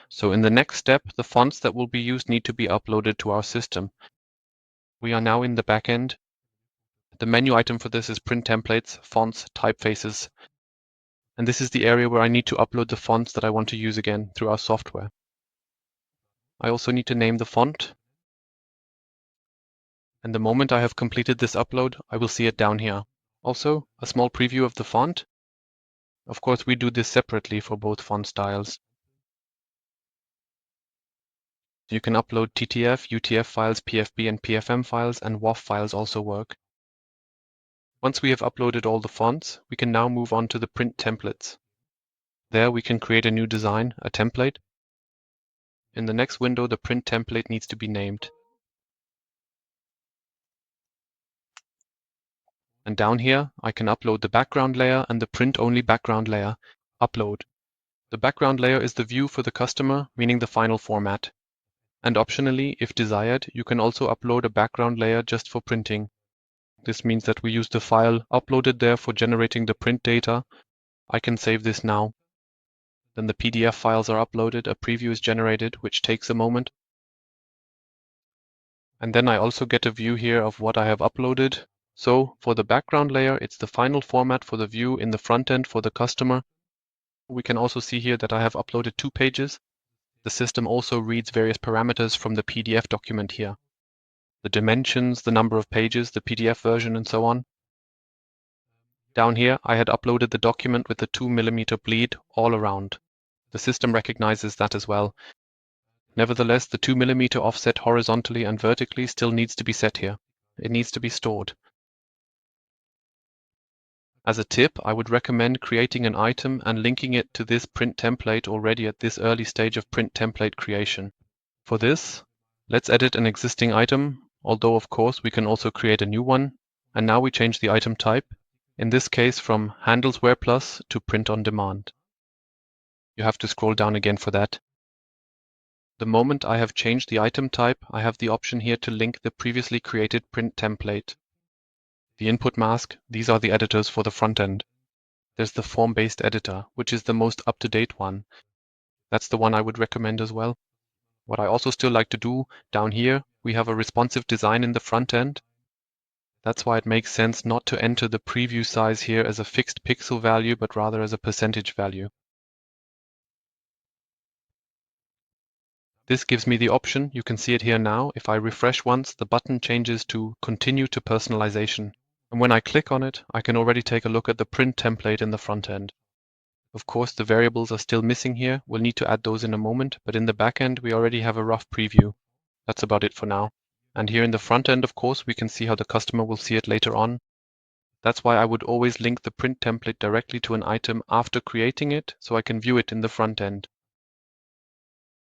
So in the next step, the fonts that will be used need to be uploaded to our system. We are now in the backend. The menu item for this is print templates, fonts, typefaces. And this is the area where I need to upload the fonts that I want to use again through our software. I also need to name the font. And the moment I have completed this upload, I will see it down here. Also, a small preview of the font. Of course, we do this separately for both font styles. You can upload TTF, UTF files, PFB and PFM files, and WAF files also work. Once we have uploaded all the fonts, we can now move on to the print templates. There we can create a new design, a template. In the next window, the print template needs to be named. And down here, I can upload the background layer and the print-only background layer. Upload. The background layer is the view for the customer, meaning the final format. And optionally, if desired, you can also upload a background layer just for printing. This means that we use the file uploaded there for generating the print data. I can save this now. Then the PDF files are uploaded, a preview is generated, which takes a moment. And then I also get a view here of what I have uploaded. So for the background layer, it's the final format for the view in the front end for the customer. We can also see here that I have uploaded 2 pages. The system also reads various parameters from the PDF document here. The dimensions, the number of pages, the PDF version, and so on. Down here, I had uploaded the document with the 2mm bleed all around. The system recognizes that as well. Nevertheless, the 2mm offset horizontally and vertically still needs to be set here. It needs to be stored. As a tip, I would recommend creating an item and linking it to this print template already at this early stage of print template creation. For this, let's edit an existing item, although of course we can also create a new one. And now we change the item type, in this case from Handlesware Plus to Print on Demand. You have to scroll down again for that. The moment I have changed the item type, I have the option here to link the previously created print template. The input mask, these are the editors for the front end. There's the form-based editor, which is the most up-to-date one. That's the one I would recommend as well. What I also still like to do, down here, we have a responsive design in the front end. That's why it makes sense not to enter the preview size here as a fixed pixel value, but rather as a percentage value. This gives me the option, you can see it here now, if I refresh once, the button changes to Continue to Personalization. And when I click on it, I can already take a look at the print template in the front end. Of course, the variables are still missing here. We'll need to add those in a moment, but in the back end, we already have a rough preview. That's about it for now. And here in the front end, of course, we can see how the customer will see it later on. That's why I would always link the print template directly to an item after creating it, so I can view it in the front end.